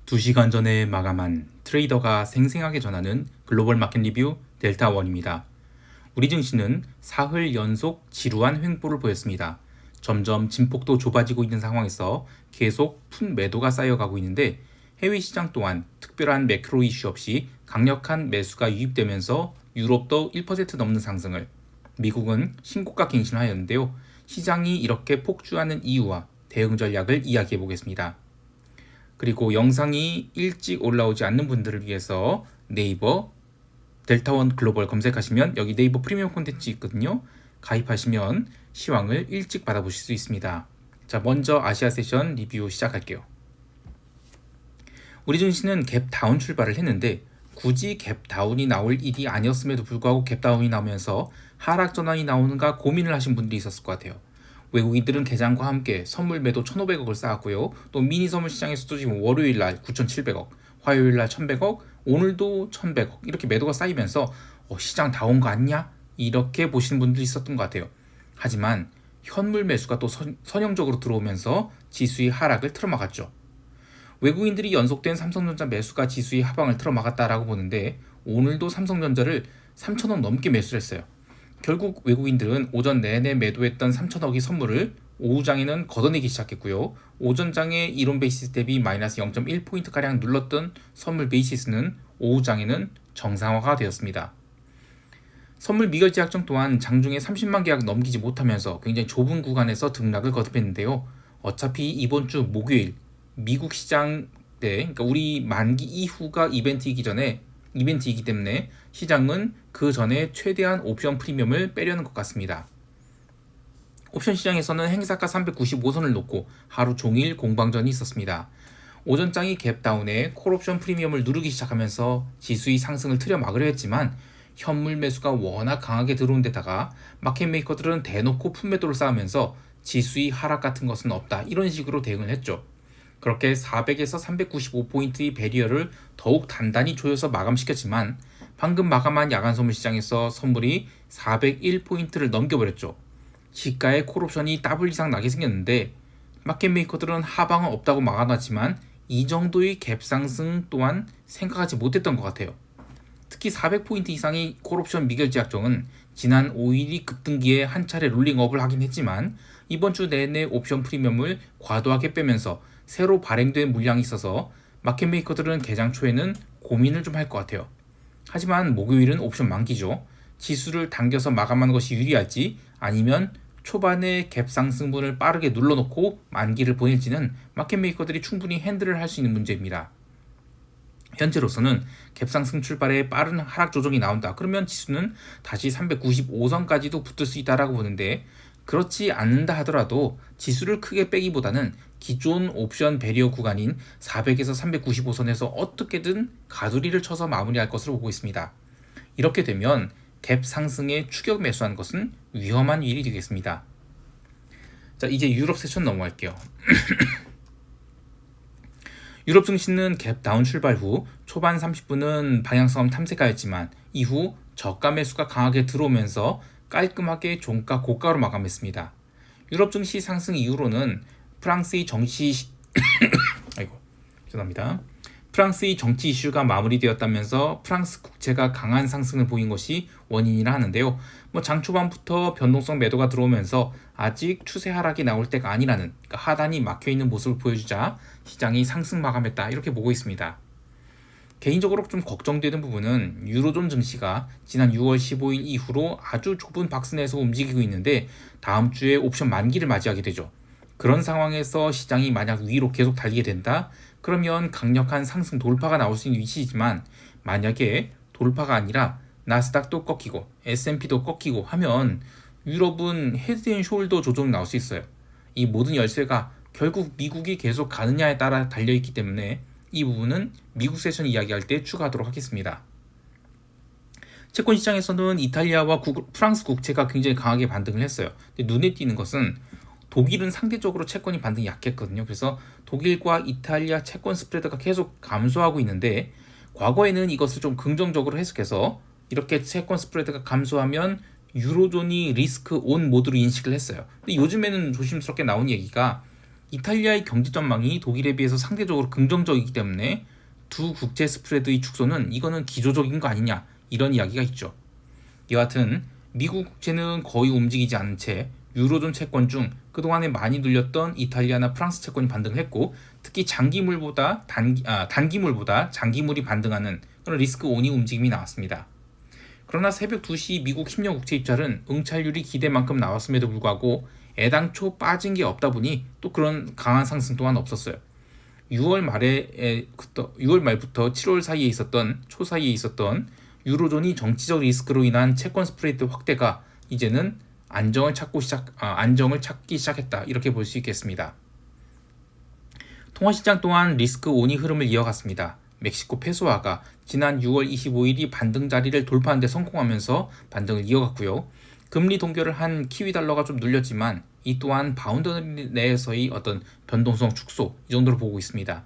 2시간 전에 마감한 트레이더가 생생하게 전하는 글로벌 마켓 리뷰 델타원입니다. 우리 증시는 사흘 연속 지루한 횡보를 보였습니다. 점점 진폭도 좁아지고 있는 상황에서 계속 푼 매도가 쌓여가고 있는데 해외 시장 또한 특별한 매크로 이슈 없이 강력한 매수가 유입되면서 유럽도 1% 넘는 상승을, 미국은 신고가 갱신하였는데요. 시장이 이렇게 폭주하는 이유와 대응 전략을 이야기해 보겠습니다. 그리고 영상이 일찍 올라오지 않는 분들을 위해서 네이버 델타원 글로벌 검색하시면 여기 네이버 프리미엄 콘텐츠 있거든요. 가입하시면 시황을 일찍 받아보실 수 있습니다. 자, 먼저 아시아 세션 리뷰 시작할게요. 우리 증시는 갭다운 출발을 했는데 굳이 갭다운이 나올 일이 아니었음에도 불구하고 갭다운이 나오면서 하락 전환이 나오는가 고민을 하신 분들이 있었을 것 같아요. 외국인들은 개장과 함께 선물 매도 1,500억을 쌓았고요. 또 미니 선물 시장에서도 지금 월요일날 9,700억, 화요일날 1,100억, 오늘도 1,100억 이렇게 매도가 쌓이면서 시장 다 온 거 아니냐? 이렇게 보시는 분들이 있었던 것 같아요. 하지만 현물 매수가 또 선형적으로 들어오면서 지수의 하락을 틀어막았죠. 외국인들이 연속된 삼성전자 매수가 지수의 하방을 틀어막았다라고 보는데 오늘도 삼성전자를 3,000원 넘게 매수를 했어요. 결국 외국인들은 오전 내내 매도했던 3,000억의 선물을 오후장에는 걷어내기 시작했고요. 오전장의 이론 베이시스 대비 마이너스 0.1포인트가량 눌렀던 선물 베이시스는 오후장에는 정상화가 되었습니다. 선물 미결제 약정 또한 장중에 30만 계약 넘기지 못하면서 굉장히 좁은 구간에서 등락을 거듭했는데요. 어차피 이번 주 목요일 미국 시장 때, 그러니까 우리 만기 이후가 이벤트이기 때문에 시장은 그 전에 최대한 옵션 프리미엄을 빼려는 것 같습니다. 옵션 시장에서는 행사가 395선을 놓고 하루 종일 공방전이 있었습니다. 오전장이 갭다운에 콜옵션 프리미엄을 누르기 시작하면서 지수의 상승을 틀어막으려 했지만 현물 매수가 워낙 강하게 들어온 데다가 마켓메이커들은 대놓고 품매도를 쌓으면서 지수의 하락 같은 것은 없다 이런 식으로 대응을 했죠. 그렇게 400에서 395포인트의 배리어를 더욱 단단히 조여서 마감시켰지만 방금 마감한 야간 선물 시장에서 선물이 401포인트를 넘겨버렸죠. 시가의 콜옵션이 더블 이상 나게 생겼는데 마켓메이커들은 하방은 없다고 막아놨지만 이 정도의 갭 상승 또한 생각하지 못했던 것 같아요. 특히 400포인트 이상의 콜옵션 미결제 약정은 지난 5일이 급등기에 한 차례 롤링업을 하긴 했지만 이번 주 내내 옵션 프리미엄을 과도하게 빼면서 새로 발행된 물량이 있어서 마켓메이커들은 개장 초에는 고민을 좀 할 것 같아요. 하지만 목요일은 옵션 만기죠. 지수를 당겨서 마감하는 것이 유리할지 아니면 초반에 갭 상승분을 빠르게 눌러놓고 만기를 보낼지는 마켓메이커들이 충분히 핸들을 할 수 있는 문제입니다. 현재로서는 갭상승 출발에 빠른 하락 조정이 나온다. 그러면 지수는 다시 395선까지도 붙을 수 있다라고 보는데 그렇지 않는다 하더라도 지수를 크게 빼기보다는 기존 옵션 배리어 구간인 400에서 395선에서 어떻게든 가두리를 쳐서 마무리할 것으로 보고 있습니다. 이렇게 되면 갭 상승에 추격 매수한 것은 위험한 일이 되겠습니다. 자, 이제 유럽 세션 넘어갈게요. 유럽 증시는 갭 다운 출발 후 초반 30분은 방향성 탐색하였지만 이후 저가 매수가 강하게 들어오면서 깔끔하게 종가 고가로 마감했습니다. 유럽 증시 상승 이후로는 프랑스의 정치 프랑스의 정치 이슈가 마무리되었다면서 프랑스 국채가 강한 상승을 보인 것이 원인이라 하는데요. 장 초반부터 변동성 매도가 들어오면서 아직 추세 하락이 나올 때가 아니라는, 그러니까 하단이 막혀있는 모습을 보여주자 시장이 상승 마감했다 이렇게 보고 있습니다. 개인적으로 좀 걱정되는 부분은 유로존 증시가 지난 6월 15일 이후로 아주 좁은 박스 내에서 움직이고 있는데 다음 주에 옵션 만기를 맞이하게 되죠. 그런 상황에서 시장이 만약 위로 계속 달리게 된다? 그러면 강력한 상승 돌파가 나올 수 있는 위치이지만 만약에 돌파가 아니라 나스닥도 꺾이고 S&P도 꺾이고 하면 유럽은 헤드앤숄더 조정이 나올 수 있어요. 이 모든 열쇠가 결국 미국이 계속 가느냐에 따라 달려있기 때문에 이 부분은 미국 세션 이야기할 때 추가하도록 하겠습니다. 채권 시장에서는 이탈리아와 프랑스 국채가 굉장히 강하게 반등을 했어요. 근데 눈에 띄는 것은 독일은 상대적으로 채권이 반등이 약했거든요. 그래서 독일과 이탈리아 채권 스프레드가 계속 감소하고 있는데 과거에는 이것을 좀 긍정적으로 해석해서 이렇게 채권 스프레드가 감소하면 유로존이 리스크 온 모드로 인식을 했어요. 근데 요즘에는 조심스럽게 나온 얘기가 이탈리아의 경제 전망이 독일에 비해서 상대적으로 긍정적이기 때문에 두 국제 스프레드의 축소는 이거는 기조적인 거 아니냐 이런 이야기가 있죠. 여하튼 미국 국채는 거의 움직이지 않은 채 유로존 채권 중 그동안에 많이 눌렸던 이탈리아나 프랑스 채권이 반등을 했고, 특히 단기물보다 장기물이 반등하는 그런 리스크 온이 움직임이 나왔습니다. 그러나 새벽 2시 미국 10년 국채 입찰은 응찰률이 기대만큼 나왔음에도 불구하고 애당초 빠진 게 없다 보니 또 그런 강한 상승 또한 없었어요. 6월 말부터 7월 초 사이에 있었던 유로존이 정치적 리스크로 인한 채권 스프레드 확대가 이제는 안정을 찾기 시작했다 이렇게 볼 수 있겠습니다. 통화시장 또한 리스크 온이 흐름을 이어갔습니다. 멕시코 페소화가 지난 6월 25일이 반등 자리를 돌파하는 데 성공하면서 반등을 이어갔고요. 금리 동결을 한 키위 달러가 좀 눌렸지만 이 또한 바운더리 내에서의 어떤 변동성 축소 이 정도로 보고 있습니다.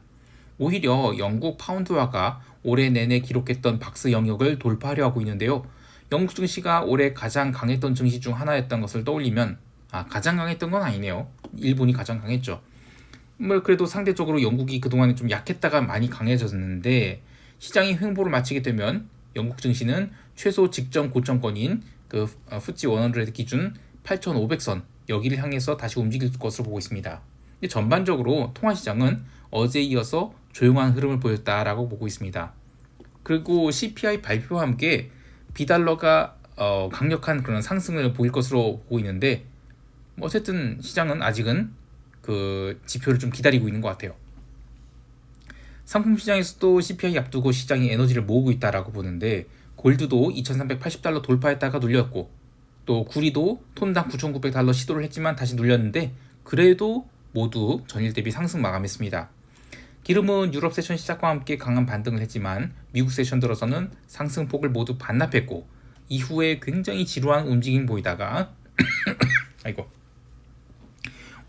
오히려 영국 파운드화가 올해 내내 기록했던 박스 영역을 돌파하려 하고 있는데요. 영국 증시가 올해 가장 강했던 증시 중 하나였던 것을 떠올리면 가장 강했던 건 아니네요. 일본이 가장 강했죠. 그래도 상대적으로 영국이 그동안에 좀 약했다가 많이 강해졌는데, 시장이 횡보를 마치게 되면 영국 증시는 최소 직전 고점권인 그 FTSE 100 기준 8,500선 여기를 향해서 다시 움직일 것으로 보고 있습니다. 근데 전반적으로 통화시장은 어제에 이어서 조용한 흐름을 보였다라고 보고 있습니다. 그리고 CPI 발표와 함께 비달러가 강력한 그런 상승을 보일 것으로 보고 있는데, 어쨌든 시장은 아직은 그 지표를 좀 기다리고 있는 것 같아요. 상품 시장에서도 CPI 앞두고 시장이 에너지를 모으고 있다라고 보는데, 골드도 2,380달러 돌파했다가 눌렸고, 또 구리도 톤당 9,900달러 시도를 했지만 다시 눌렸는데, 그래도 모두 전일 대비 상승 마감했습니다. 기름은 유럽 세션 시작과 함께 강한 반등을 했지만 미국 세션 들어서는 상승폭을 모두 반납했고, 이후에 굉장히 지루한 움직임 보이다가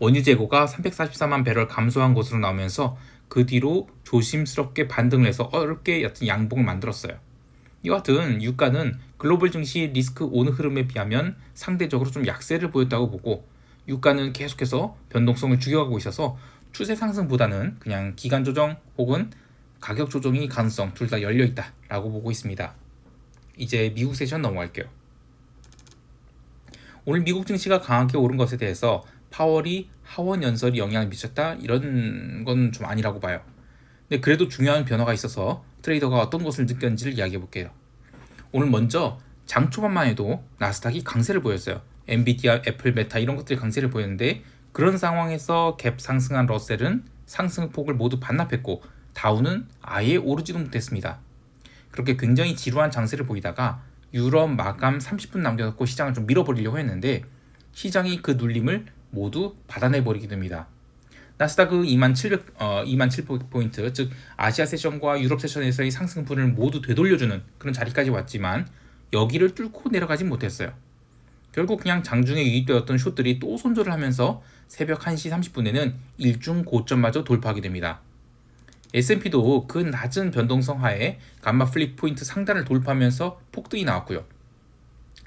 원유 재고가 344만 배럴 감소한 것으로 나오면서 그 뒤로 조심스럽게 반등을 해서 어렵게 얕은 양봉을 만들었어요. 이와 같은 유가는 글로벌 증시 리스크 온 흐름에 비하면 상대적으로 좀 약세를 보였다고 보고, 유가는 계속해서 변동성을 죽여가고 있어서 추세 상승보다는 그냥 기간 조정 혹은 가격 조정이 가능성 둘 다 열려있다라고 보고 있습니다. 이제 미국 세션 넘어갈게요. 오늘 미국 증시가 강하게 오른 것에 대해서 파월이 하원 연설이 영향을 미쳤다 이런 건 좀 아니라고 봐요. 근데 그래도 중요한 변화가 있어서 트레이더가 어떤 것을 느꼈는지를 이야기해 볼게요. 오늘 먼저 장 초반만 해도 나스닥이 강세를 보였어요. 엔비디아, 애플, 메타 이런 것들이 강세를 보였는데, 그런 상황에서 갭 상승한 러셀은 상승폭을 모두 반납했고 다우는 아예 오르지도 못했습니다. 그렇게 굉장히 지루한 장세를 보이다가 유럽 마감 30분 남겨놓고 시장을 좀 밀어버리려고 했는데, 시장이 그 눌림을 모두 받아내버리게 됩니다. 나스닥은 2700포인트, 즉 아시아 세션과 유럽 세션에서의 상승분을 모두 되돌려주는 그런 자리까지 왔지만 여기를 뚫고 내려가진 못했어요. 결국 그냥 장중에 유입되었던 숏들이 또 손절을 하면서 새벽 1시 30분에는 일중 고점마저 돌파하게 됩니다. S&P도 그 낮은 변동성 하에 감마 플립 포인트 상단을 돌파하면서 폭등이 나왔고요.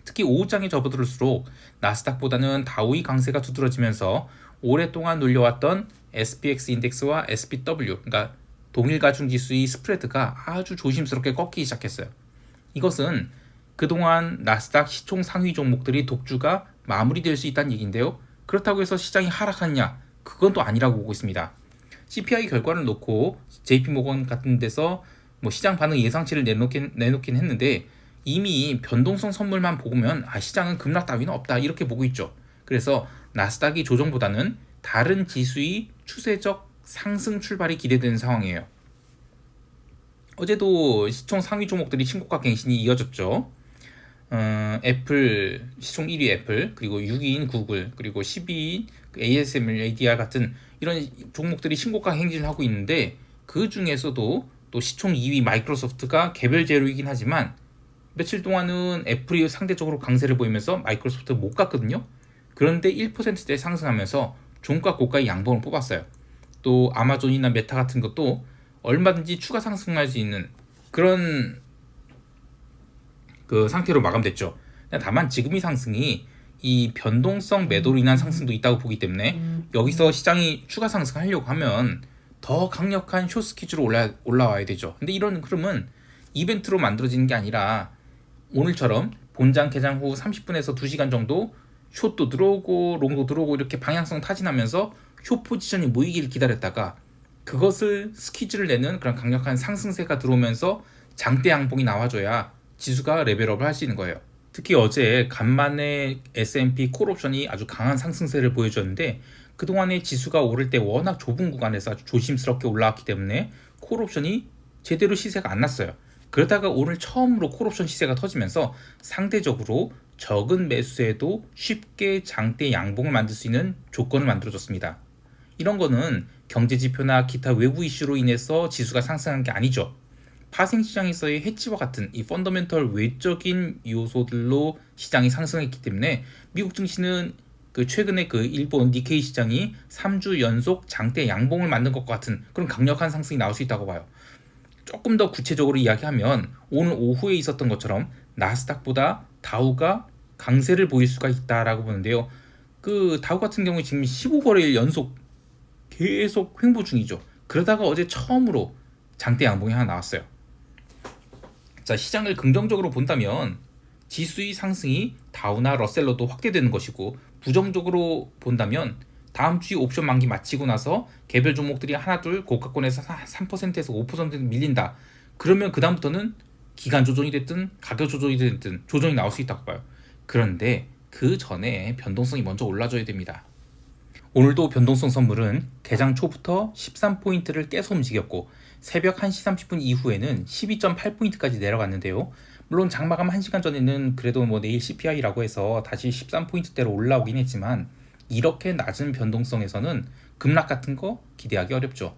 특히 오후장에 접어들을수록 나스닥보다는 다우의 강세가 두드러지면서 오랫동안 눌려왔던 SPX 인덱스와 SPW, 그러니까 동일가중 지수의 스프레드가 아주 조심스럽게 꺾이기 시작했어요. 이것은 그동안 나스닥 시총 상위 종목들이 독주가 마무리될 수 있다는 얘기인데요. 그렇다고 해서 시장이 하락하느냐? 그건 또 아니라고 보고 있습니다. CPI 결과를 놓고 JP모건 같은 데서 시장 반응 예상치를 내놓긴 했는데, 이미 변동성 선물만 보면 시장은 급락 따위는 없다 이렇게 보고 있죠. 그래서 나스닥이 조정보다는 다른 지수의 추세적 상승 출발이 기대되는 상황이에요. 어제도 시총 상위 종목들이 신고가 갱신이 이어졌죠. 애플, 시총 1위 애플, 그리고 6위인 구글, 그리고 10위인 ASML, ADR 같은 이런 종목들이 신고가 행진을 하고 있는데, 그 중에서도 또 시총 2위 마이크로소프트가 개별 재료이긴 하지만 며칠 동안은 애플이 상대적으로 강세를 보이면서 마이크로소프트 못 갔거든요. 그런데 1%대 상승하면서 종가 고가의 양봉을 뽑았어요. 또 아마존이나 메타 같은 것도 얼마든지 추가 상승할 수 있는 그런 그 상태로 마감됐죠. 다만 지금 이 상승이 이 변동성 매도로 인한 상승도 있다고 보기 때문에 여기서 시장이 추가 상승하려고 하면 더 강력한 숏 스퀴즈로 올라와야 되죠. 근데 이런 흐름은 이벤트로 만들어지는 게 아니라 오늘처럼 본장 개장 후 30분에서 2시간 정도 숏도 들어오고 롱도 들어오고 이렇게 방향성 타진하면서 숏 포지션이 모이기를 기다렸다가 그것을 스퀴즈를 내는 그런 강력한 상승세가 들어오면서 장대 양봉이 나와줘야 지수가 레벨업을 할 수 있는 거예요. 특히 어제 간만에 S&P 콜옵션이 아주 강한 상승세를 보여줬는데 그동안에 지수가 오를 때 워낙 좁은 구간에서 아주 조심스럽게 올라왔기 때문에 콜옵션이 제대로 시세가 안 났어요. 그러다가 오늘 처음으로 콜옵션 시세가 터지면서 상대적으로 적은 매수에도 쉽게 장대 양봉을 만들 수 있는 조건을 만들어줬습니다. 이런 거는 경제지표나 기타 외부 이슈로 인해서 지수가 상승한 게 아니죠. 파생시장에서의 해치와 같은 이 펀더멘털 외적인 요소들로 시장이 상승했기 때문에 미국 증시는 최근에 일본 니케이 시장이 3주 연속 장대 양봉을 만든 것과 같은 그런 강력한 상승이 나올 수 있다고 봐요. 조금 더 구체적으로 이야기하면 오늘 오후에 있었던 것처럼 나스닥보다 다우가 강세를 보일 수가 있다라고 보는데요. 다우 같은 경우에 지금 15거래일 연속 계속 횡보 중이죠. 그러다가 어제 처음으로 장대 양봉이 하나 나왔어요. 자, 시장을 긍정적으로 본다면 지수의 상승이 다우나 러셀로도 확대되는 것이고 부정적으로 본다면 다음 주에 옵션 만기 마치고 나서 개별 종목들이 하나둘 고가권에서 3%에서 5% 밀린다. 그러면 그 다음부터는 기간 조정이 됐든 가격 조정이 됐든 조정이 나올 수 있다고 봐요. 그런데 그 전에 변동성이 먼저 올라줘야 됩니다. 오늘도 변동성 선물은 개장 초부터 13포인트를 깨서 움직였고 새벽 1시 30분 이후에는 12.8포인트까지 내려갔는데요. 물론 장마감 1시간 전에는 그래도 내일 CPI라고 해서 다시 13포인트대로 올라오긴 했지만 이렇게 낮은 변동성에서는 급락 같은 거 기대하기 어렵죠.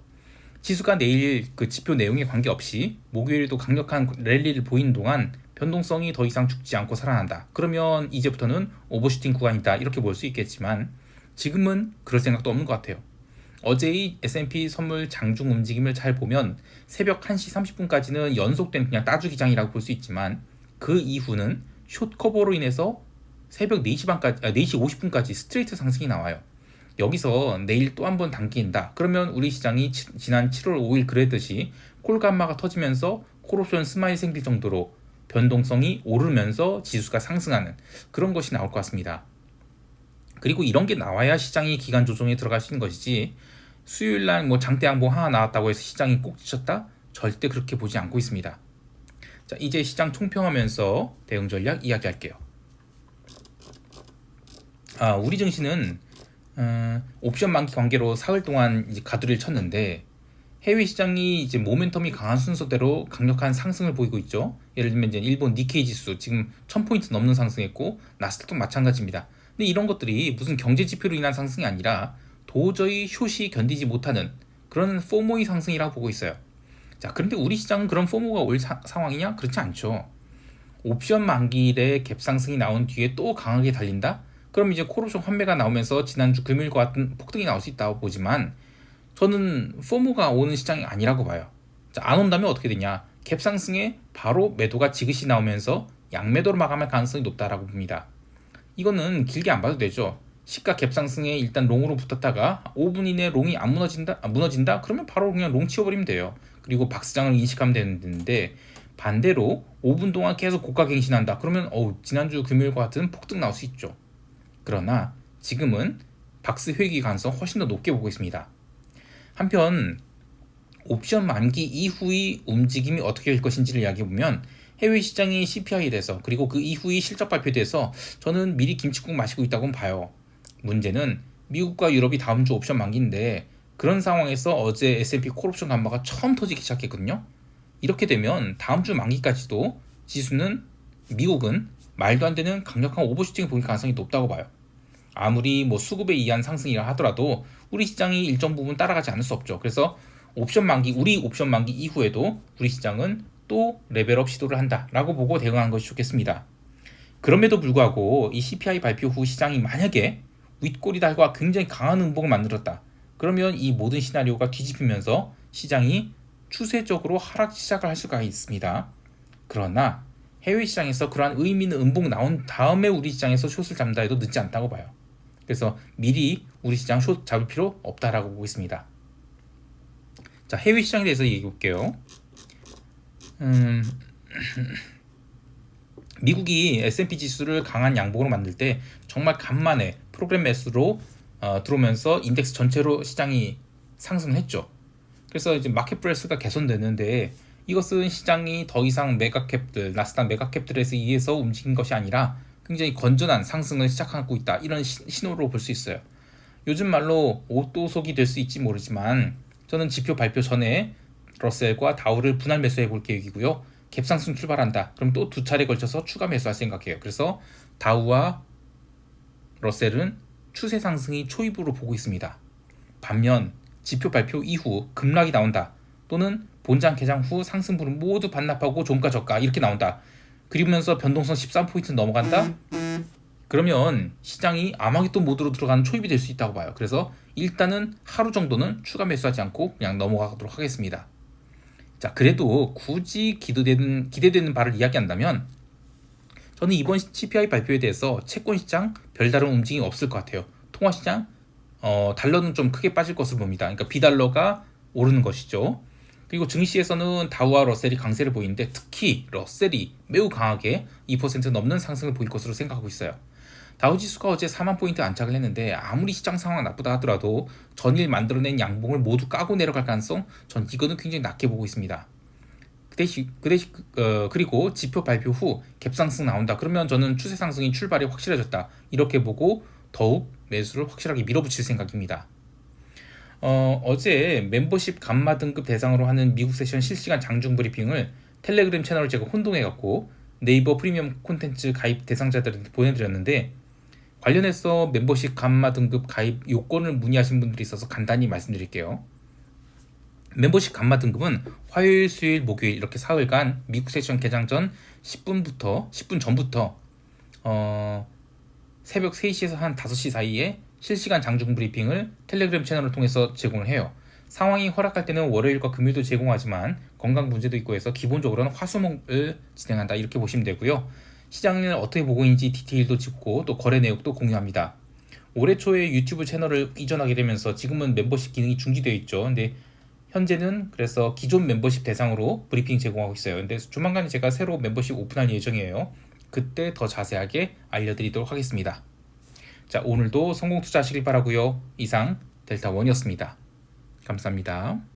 지수가 내일 지표 내용에 관계없이 목요일에도 강력한 랠리를 보이는 동안 변동성이 더 이상 죽지 않고 살아난다. 그러면 이제부터는 오버슈팅 구간이다 이렇게 볼 수 있겠지만 지금은 그럴 생각도 없는 것 같아요. 어제의 S&P 선물 장중 움직임을 잘 보면 새벽 1시 30분까지는 연속된 그냥 따주기장이라고 볼 수 있지만 그 이후는 숏 커버로 인해서 새벽 4시 50분까지 스트레이트 상승이 나와요. 여기서 내일 또 한 번 당긴다. 그러면 우리 시장이 지난 7월 5일 그랬듯이 콜감마가 터지면서 콜옵션 스마일 생길 정도로 변동성이 오르면서 지수가 상승하는 그런 것이 나올 것 같습니다. 그리고 이런 게 나와야 시장이 기간 조정에 들어갈 수 있는 것이지 수요일날 장대 양봉 하나 나왔다고 해서 시장이 꼭 지쳤다? 절대 그렇게 보지 않고 있습니다. 자, 이제 시장 총평하면서 대응 전략 이야기할게요. 우리 증시는 옵션 만기 관계로 사흘 동안 이제 가두리를 쳤는데 해외 시장이 이제 모멘텀이 강한 순서대로 강력한 상승을 보이고 있죠. 예를 들면 이제 일본 니케이 지수 지금 1000포인트 넘는 상승했고 나스닥도 마찬가지입니다. 근데 이런 것들이 무슨 경제 지표로 인한 상승이 아니라 도저히 숏이 견디지 못하는 그런 포모의 상승이라고 보고 있어요. 자, 그런데 우리 시장은 그런 포모가 올 상황이냐? 그렇지 않죠. 옵션 만기일에 갭 상승이 나온 뒤에 또 강하게 달린다? 그럼 이제 콜옵션 환매가 나오면서 지난주 금요일과 같은 폭등이 나올 수 있다고 보지만 저는 포모가 오는 시장이 아니라고 봐요. 자, 안 온다면 어떻게 되냐? 갭 상승에 바로 매도가 지그시 나오면서 양매도로 마감할 가능성이 높다라고 봅니다. 이거는 길게 안 봐도 되죠. 시가 갭 상승에 일단 롱으로 붙었다가 5분 이내에 롱이 안 무너진다? 그러면 바로 그냥 롱 치워버리면 돼요. 그리고 박스장을 인식하면 되는데 반대로 5분 동안 계속 고가 갱신한다. 그러면 지난주 금요일과 같은 폭등 나올 수 있죠. 그러나 지금은 박스 회귀 가능성 훨씬 더 높게 보고 있습니다. 한편 옵션 만기 이후의 움직임이 어떻게 될 것인지를 이야기해보면 해외 시장의 CPI에 대해서 그리고 그 이후의 실적 발표에 대해서 저는 미리 김칫국 마시고 있다고 봐요. 문제는 미국과 유럽이 다음 주 옵션 만기인데 그런 상황에서 어제 S&P 콜옵션 감마가 처음 터지기 시작했거든요. 이렇게 되면 다음 주 만기까지도 지수는 미국은 말도 안 되는 강력한 오버슈팅을 보일 가능성이 높다고 봐요. 아무리 수급에 의한 상승이라 하더라도 우리 시장이 일정 부분 따라가지 않을 수 없죠. 그래서 우리 옵션 만기 이후에도 우리 시장은 또 레벨업 시도를 한다라고 보고 대응하는 것이 좋겠습니다. 그럼에도 불구하고 이 CPI 발표 후 시장이 만약에 윗꼬리 달과 굉장히 강한 음봉을 만들었다. 그러면 이 모든 시나리오가 뒤집히면서 시장이 추세적으로 하락 시작을 할 수가 있습니다. 그러나 해외 시장에서 그러한 의미 있는 음봉 나온 다음에 우리 시장에서 숏을 잡는다 해도 늦지 않다고 봐요. 그래서 미리 우리 시장 숏 잡을 필요 없다라고 보고 있습니다. 자, 해외 시장에 대해서 얘기해 볼게요. 미국이 S&P 지수를 강한 양봉으로 만들 때 정말 간만에 프로그램 매수로 들어오면서 인덱스 전체로 시장이 상승했죠. 그래서 이제 마켓 브레스가 개선되는데 이것은 시장이 더 이상 메가캡들, 나스닥 메가캡들에 의해서 움직인 것이 아니라 굉장히 건전한 상승을 시작하고 있다. 이런 신호로 볼 수 있어요. 요즘 말로 오또속이 될 수 있지 모르지만 저는 지표 발표 전에 러셀과 다우를 분할 매수해 볼 계획이고요. 갭상승 출발한다. 그럼 또 두 차례 걸쳐서 추가 매수할 생각이에요. 그래서 다우와 러셀은 추세 상승이 초입으로 보고 있습니다. 반면 지표 발표 이후 급락이 나온다. 또는 본장 개장 후 상승분을 모두 반납하고 종가 저가 이렇게 나온다. 그러면서 변동성 13포인트 넘어간다. 그러면 시장이 아마겟돈 모드로 들어가는 초입이 될 수 있다고 봐요. 그래서 일단은 하루 정도는 추가 매수하지 않고 그냥 넘어가도록 하겠습니다. 자, 그래도 굳이 기대되는 바를 이야기한다면 저는 이번 CPI 발표에 대해서 채권 시장 별다른 움직임이 없을 것 같아요. 통화 시장 달러는 좀 크게 빠질 것으로 봅니다. 그러니까 비달러가 오르는 것이죠. 그리고 증시에서는 다우와 러셀이 강세를 보이는데 특히 러셀이 매우 강하게 2% 넘는 상승을 보일 것으로 생각하고 있어요. 다우지수가 어제 4만 포인트 안착을 했는데 아무리 시장 상황 나쁘다 하더라도 전일 만들어낸 양봉을 모두 까고 내려갈 가능성 전 이거는 굉장히 낮게 보고 있습니다. 그리고 지표 발표 후 갭상승 나온다. 그러면 저는 추세 상승이 출발이 확실해졌다. 이렇게 보고 더욱 매수를 확실하게 밀어붙일 생각입니다. 어제 멤버십 감마 등급 대상으로 하는 미국 세션 실시간 장중 브리핑을 텔레그램 채널을 제가 혼동해갖고 네이버 프리미엄 콘텐츠 가입 대상자들한테 보내드렸는데 관련해서 멤버십 감마 등급 가입 요건을 문의하신 분들이 있어서 간단히 말씀드릴게요. 멤버십 감마 등급은 화요일, 수요일, 목요일 이렇게 사흘간 미국 세션 개장 전 10분 전부터 새벽 3시에서 한 5시 사이에 실시간 장중 브리핑을 텔레그램 채널을 통해서 제공을 해요. 상황이 허락할 때는 월요일과 금요일도 제공하지만 건강 문제도 있고 해서 기본적으로는 화수목을 진행한다 이렇게 보시면 되고요. 시장을 어떻게 보고 있는지 디테일도 짚고 또 거래 내역도 공유합니다. 올해 초에 유튜브 채널을 이전하게 되면서 지금은 멤버십 기능이 중지되어 있죠. 근데 현재는 그래서 기존 멤버십 대상으로 브리핑 제공하고 있어요. 근데 조만간 제가 새로 멤버십 오픈할 예정이에요. 그때 더 자세하게 알려드리도록 하겠습니다. 자, 오늘도 성공 투자하시길 바라고요. 이상 델타원이었습니다. 감사합니다.